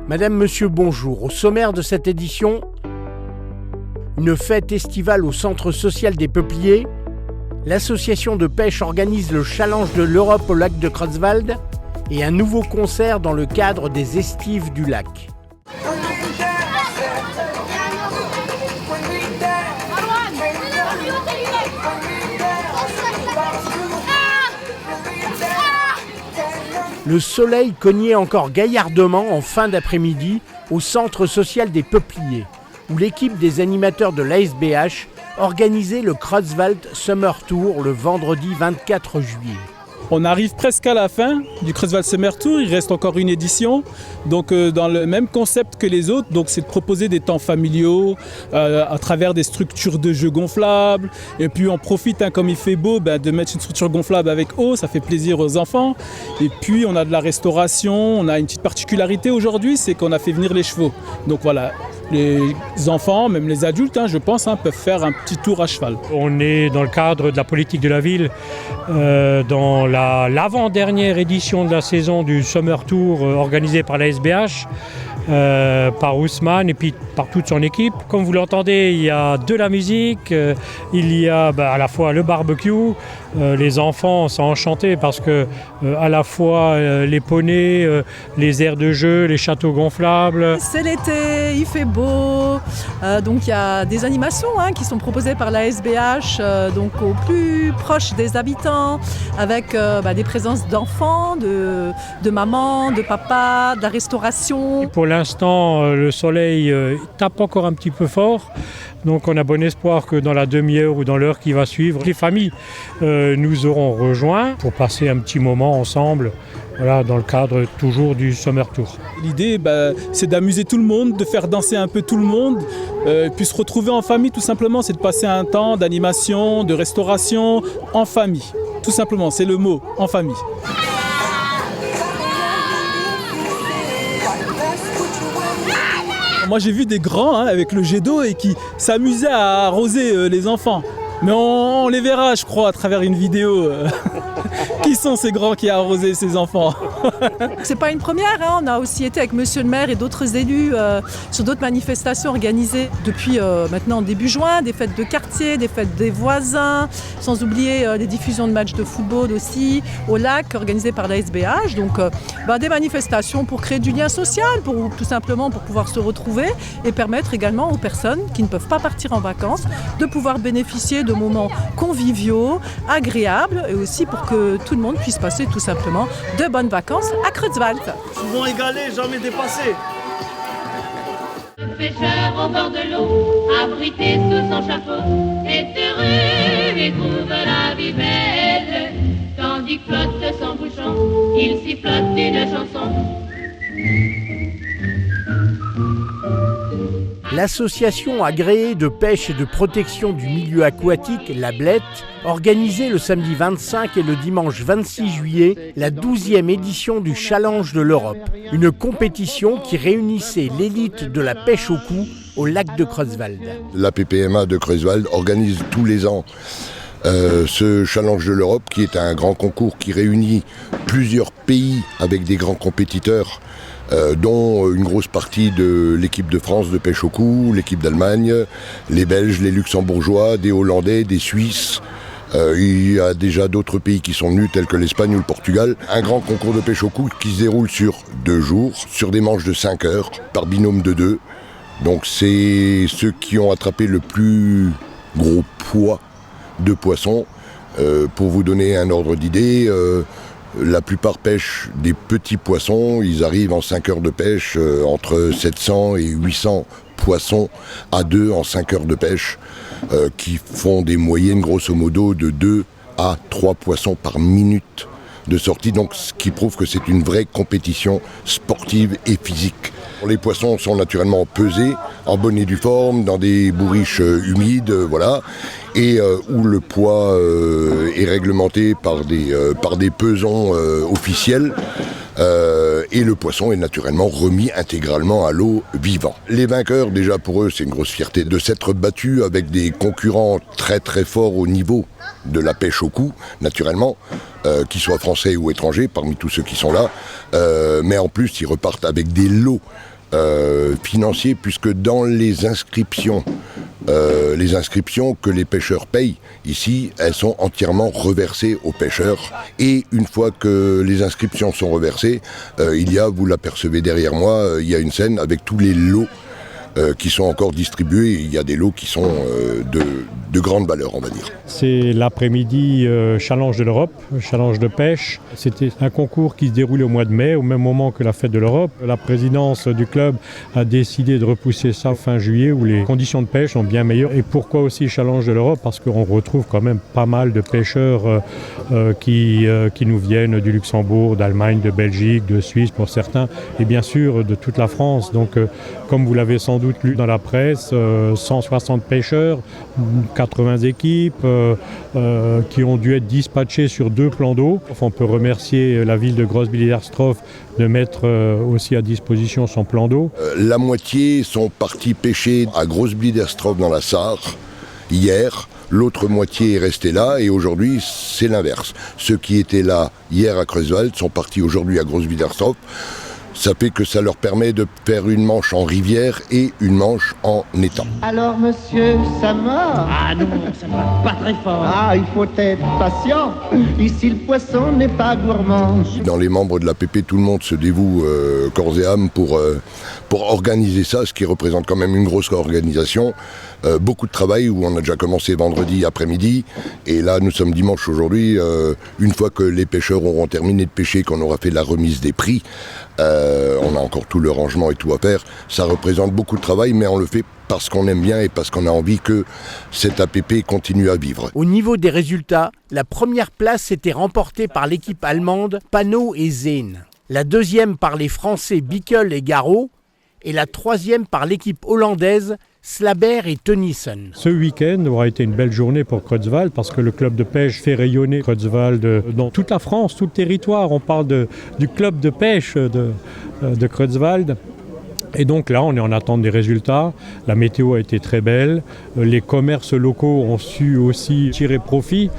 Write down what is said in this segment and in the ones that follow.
Madame, Monsieur, bonjour. Au sommaire de cette édition, une fête estivale au Centre social des Peupliers, l'association de pêche organise le Challenge de l'Europe au lac de Creutzwald et un nouveau concert dans le cadre des Estives du lac. Le soleil cognait encore gaillardement en fin d'après-midi au Centre social des Peupliers, où l'équipe des animateurs de l'ASBH organisait le Creutzwald Summer Tour le vendredi 24 juillet. On arrive presque à la fin du Creutzwald Summer Tour, il reste encore une édition, donc dans le même concept que les autres, donc c'est de proposer des temps familiaux à travers des structures de jeux gonflables, et puis on profite, comme il fait beau, de mettre une structure gonflable avec eau, ça fait plaisir aux enfants, et puis on a de la restauration, on a une petite particularité aujourd'hui, c'est qu'on a fait venir les chevaux, donc voilà. Les enfants, même les adultes, je pense, peuvent faire un petit tour à cheval. On est dans le cadre de la politique de la ville, dans l'avant-dernière édition de la saison du Summer Tour organisé par la SBH, par Ousmane et puis par toute son équipe. Comme vous l'entendez, il y a de la musique, il y a à la fois le barbecue. Les enfants sont enchantés parce que à la fois les poneys, les aires de jeu, les châteaux gonflables. C'est l'été, il fait beau, donc il y a des animations qui sont proposées par la SBH, donc au plus proche des habitants, avec des présences d'enfants, de mamans, de papas, de la restauration. Et pour l'instant, le soleil tape encore un petit peu fort. Donc on a bon espoir que dans la demi-heure ou dans l'heure qui va suivre, les familles nous auront rejoints pour passer un petit moment ensemble, voilà, dans le cadre toujours du Summer Tour. L'idée, c'est d'amuser tout le monde, de faire danser un peu tout le monde, puis se retrouver en famille tout simplement, c'est de passer un temps d'animation, de restauration en famille. Tout simplement, c'est le mot, en famille. Moi j'ai vu des grands avec le jet d'eau et qui s'amusaient à arroser les enfants. Mais on les verra, je crois, à travers une vidéo. Qui sont ces grands qui arrosaient ces enfants? C'est pas une première, on a aussi été avec Monsieur le maire et d'autres élus sur d'autres manifestations organisées depuis maintenant début juin, des fêtes de quartier, des fêtes des voisins, sans oublier les diffusions de matchs de football aussi au lac organisées par la SBH. Donc des manifestations pour créer du lien social, tout simplement pour pouvoir se retrouver et permettre également aux personnes qui ne peuvent pas partir en vacances de pouvoir bénéficier de moments conviviaux, agréables et aussi pour que tout le monde puisse passer tout simplement de bonnes vacances à Creutzwald. Souvent égalé, jamais dépassé. Le pêcheur au bord de l'eau, abrité sous son chapeau, est heureux et trouve la vie belle. Tandis que flotte son bouchon, il sifflote une chanson. L'association agréée de pêche et de protection du milieu aquatique, la Blette, organisait le samedi 25 et le dimanche 26 juillet la 12e édition du Challenge de l'Europe, une compétition qui réunissait l'élite de la pêche au cou au lac de Creutzwald. La PPMA de Creutzwald organise tous les ans ce Challenge de l'Europe qui est un grand concours qui réunit plusieurs pays avec des grands compétiteurs. Dont une grosse partie de l'équipe de France de pêche au cou, l'équipe d'Allemagne, les Belges, les Luxembourgeois, des Hollandais, des Suisses. Il y a déjà d'autres pays qui sont venus, tels que l'Espagne ou le Portugal. Un grand concours de pêche au cou qui se déroule sur 2 jours, sur des manches de 5 heures, par binôme de 2. Donc c'est ceux qui ont attrapé le plus gros poids de poissons. Pour vous donner un ordre d'idée, la plupart pêchent des petits poissons, ils arrivent en 5 heures de pêche, entre 700 et 800 poissons à 2 en 5 heures de pêche, qui font des moyennes grosso modo de 2 à 3 poissons par minute de sortie, donc ce qui prouve que c'est une vraie compétition sportive et physique. Les poissons sont naturellement pesés, en bonne et due forme, dans des bourriches humides, voilà, et où le poids est réglementé par des pesons officiels, et le poisson est naturellement remis intégralement à l'eau vivant. Les vainqueurs, déjà pour eux, c'est une grosse fierté de s'être battus avec des concurrents très très forts au niveau de la pêche au cou, naturellement, qu'ils soient français ou étrangers, parmi tous ceux qui sont là, mais en plus ils repartent avec des lots financier, puisque dans les inscriptions que les pêcheurs payent, ici, elles sont entièrement reversées aux pêcheurs. Et une fois que les inscriptions sont reversées, il y a, vous l'apercevez derrière moi, il y a une scène avec tous les lots qui sont encore distribués. Il y a des lots qui sont de grande valeur, on va dire. C'est l'après-midi Challenge de l'Europe, Challenge de pêche. C'était un concours qui se déroulait au mois de mai, au même moment que la fête de l'Europe. La présidence du club a décidé de repousser ça fin juillet, où les conditions de pêche sont bien meilleures. Et pourquoi aussi Challenge de l'Europe ? Parce qu'on retrouve quand même pas mal de pêcheurs qui nous viennent du Luxembourg, d'Allemagne, de Belgique, de Suisse pour certains, et bien sûr de toute la France. Donc comme vous l'avez sans doute lu dans la presse, 160 pêcheurs, 80 équipes qui ont dû être dispatchées sur 2 plans d'eau. Enfin, on peut remercier la ville de Groß-Biedersdorf de mettre aussi à disposition son plan d'eau. La moitié sont partis pêcher à Groß-Biedersdorf dans la Sarre hier. L'autre moitié est restée là et aujourd'hui c'est l'inverse. Ceux qui étaient là hier à Creuswald sont partis aujourd'hui à Groß-Biedersdorf. Ça fait que ça leur permet de faire une manche en rivière et une manche en étang. Alors monsieur, ça mord? Ah non, ça va pas très fort. Ah, il faut être patient. Ici le poisson n'est pas gourmand. Dans les membres de l'APP, tout le monde se dévoue corps et âme pour organiser ça, ce qui représente quand même une grosse organisation. Beaucoup de travail où on a déjà commencé vendredi après-midi et là nous sommes dimanche aujourd'hui. Une fois que les pêcheurs auront terminé de pêcher, qu'on aura fait la remise des prix, on a encore tout le rangement et tout à faire. Ça représente beaucoup de travail, mais on le fait parce qu'on aime bien et parce qu'on a envie que cette APP continue à vivre. Au niveau des résultats, la première place était remportée par l'équipe allemande Pano et Zehn, la deuxième par les Français Bickel et Garot et la troisième par l'équipe hollandaise Slaber et Tennyson. Ce week-end aura été une belle journée pour Creuswald parce que le club de pêche fait rayonner Creuswald dans toute la France, tout le territoire. On parle du club de pêche de Creuswald. Et donc là, on est en attente des résultats. La météo a été très belle. Les commerces locaux ont su aussi tirer profit.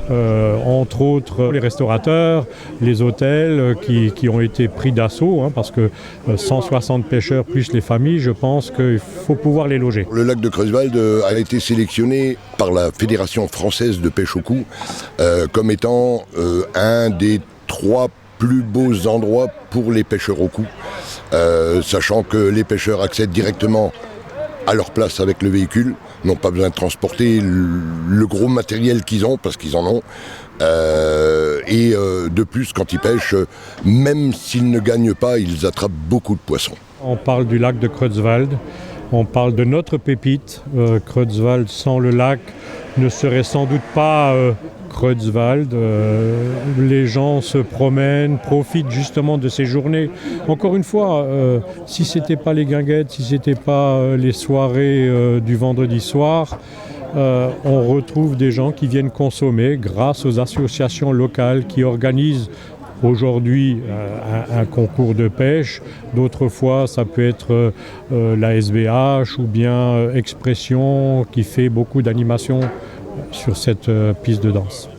Entre autres, les restaurateurs, les hôtels qui ont été pris d'assaut. Parce que 160 pêcheurs plus les familles, je pense qu'il faut pouvoir les loger. Le lac de Creuswald a été sélectionné par la Fédération française de pêche au cou comme étant un des 3 plus beaux endroits pour les pêcheurs au cou, sachant que les pêcheurs accèdent directement à leur place avec le véhicule, n'ont pas besoin de transporter le gros matériel qu'ils ont, parce qu'ils en ont, et de plus, quand ils pêchent, même s'ils ne gagnent pas, ils attrapent beaucoup de poissons. On parle du lac de Creuswald, on parle de notre pépite. Creuswald sans le lac ne serait sans doute pas Creuswald. Les gens se promènent, profitent justement de ces journées. Encore une fois, si ce n'était pas les guinguettes, si ce n'était pas les soirées du vendredi soir, on retrouve des gens qui viennent consommer grâce aux associations locales qui organisent aujourd'hui un concours de pêche. D'autres fois, ça peut être la SBH ou bien Expression qui fait beaucoup d'animations sur cette piste de danse.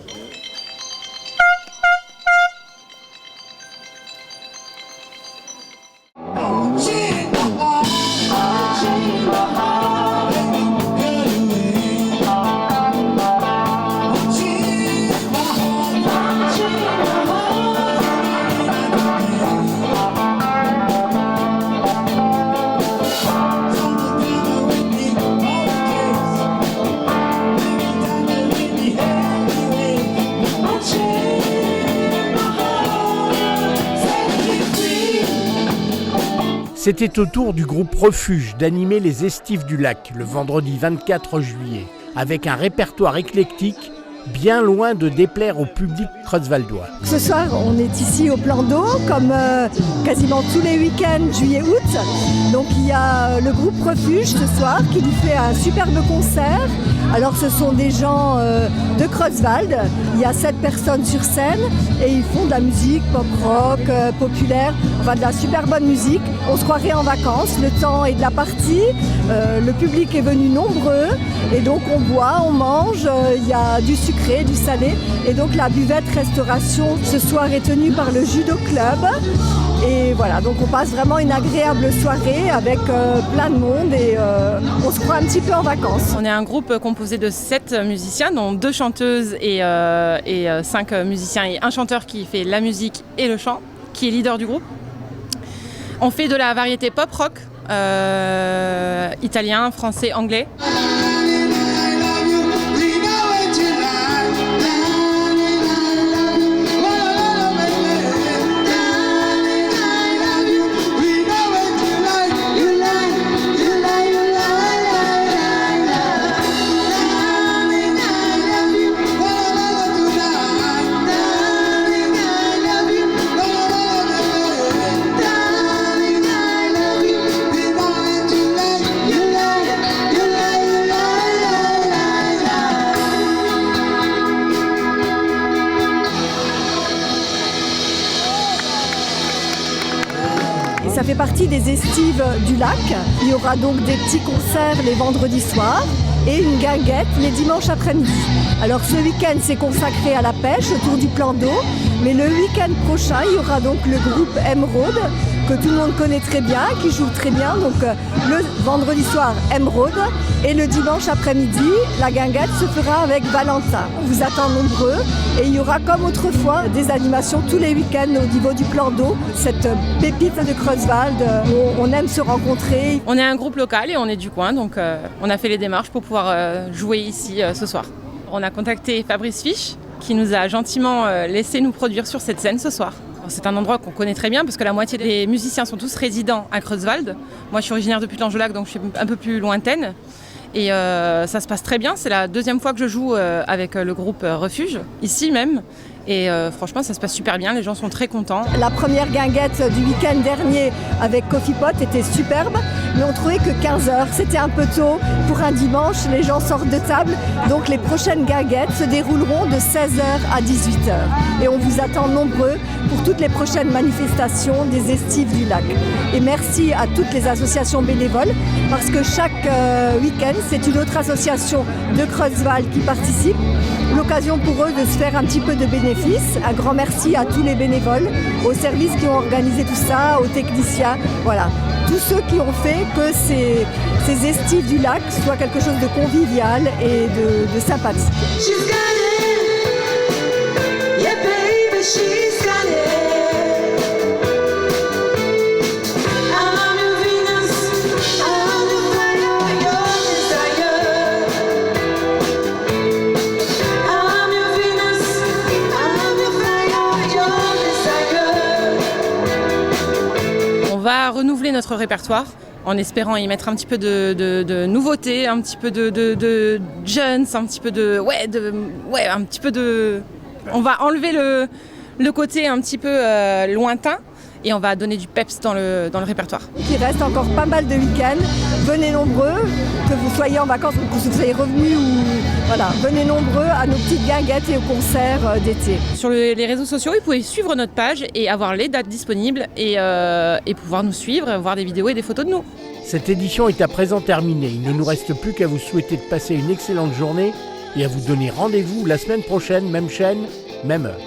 C'était au tour du groupe Refuge d'animer les estives du lac le vendredi 24 juillet, avec un répertoire éclectique bien loin de déplaire au public creuswaldois. Ce soir, on est ici au plan d'eau, comme quasiment tous les week-ends, juillet-août. Donc il y a le groupe Refuge ce soir qui nous fait un superbe concert Alors ce sont des gens de Creuswald, il y a 7 personnes sur scène et ils font de la musique pop-rock, populaire, enfin de la super bonne musique. On se croirait en vacances, le temps est de la partie, le public est venu nombreux et donc on boit, on mange, il y a du sucré, du salé et donc la buvette restauration ce soir est tenue par le Judo Club. Et voilà, donc on passe vraiment une agréable soirée avec plein de monde et on se croit un petit peu en vacances. On est un groupe composé de 7 musiciens, dont 2 chanteuses et 5 musiciens et un chanteur qui fait la musique et le chant, qui est leader du groupe. On fait de la variété pop-rock, italien, français, anglais. Ça fait partie des estives du lac. Il y aura donc des petits concerts les vendredis soirs et une guinguette les dimanches après-midi. Alors ce week-end c'est consacré à la pêche autour du plan d'eau, mais le week-end prochain il y aura donc le groupe Emeraude que tout le monde connaît très bien, qui joue très bien. Donc le vendredi soir Emeraude et le dimanche après-midi la guinguette se fera avec Valentin. On vous attend nombreux et il y aura comme autrefois des animations tous les week-ends au niveau du plan d'eau, cette pépite de Creuswald où on aime se rencontrer. On est un groupe local et on est du coin, donc on a fait les démarches pour pouvoir jouer ici ce soir. On a contacté Fabrice Fisch qui nous a gentiment laissé nous produire sur cette scène ce soir. C'est un endroit qu'on connaît très bien parce que la moitié des musiciens sont tous résidents à Creuswald. Moi je suis originaire de Putelange-au-Lac donc je suis un peu plus lointaine. Et ça se passe très bien, c'est la 2e fois que je joue avec le groupe Refuge, ici même. Et franchement ça se passe super bien, les gens sont très contents. La première guinguette du week-end dernier avec Coffee Pot était superbe, mais on trouvait que 15h c'était un peu tôt pour un dimanche, les gens sortent de table. Donc les prochaines guinguettes se dérouleront de 16h à 18h. Et on vous attend nombreux pour toutes les prochaines manifestations des estives du lac. Et merci à toutes les associations bénévoles, parce que chaque week-end c'est une autre association de Creuswald qui participe. L'occasion pour eux de se faire un petit peu de bénéfices. Un grand merci à tous les bénévoles, aux services qui ont organisé tout ça, aux techniciens, voilà. Tous ceux qui ont fait que ces estives du lac soient quelque chose de convivial et de sympathique. On va renouveler notre répertoire en espérant y mettre un petit peu de nouveautés, un petit peu de jeunes, un petit peu un petit peu de... On va enlever le côté un petit peu lointain et on va donner du peps dans le répertoire. Il reste encore pas mal de week-ends. Venez nombreux, que vous soyez en vacances ou que vous soyez revenus. Voilà, venez nombreux à nos petites guinguettes et aux concerts d'été. Sur les réseaux sociaux, vous pouvez suivre notre page et avoir les dates disponibles et pouvoir nous suivre, voir des vidéos et des photos de nous. Cette édition est à présent terminée. Il ne nous reste plus qu'à vous souhaiter de passer une excellente journée et à vous donner rendez-vous la semaine prochaine, même chaîne, même heure.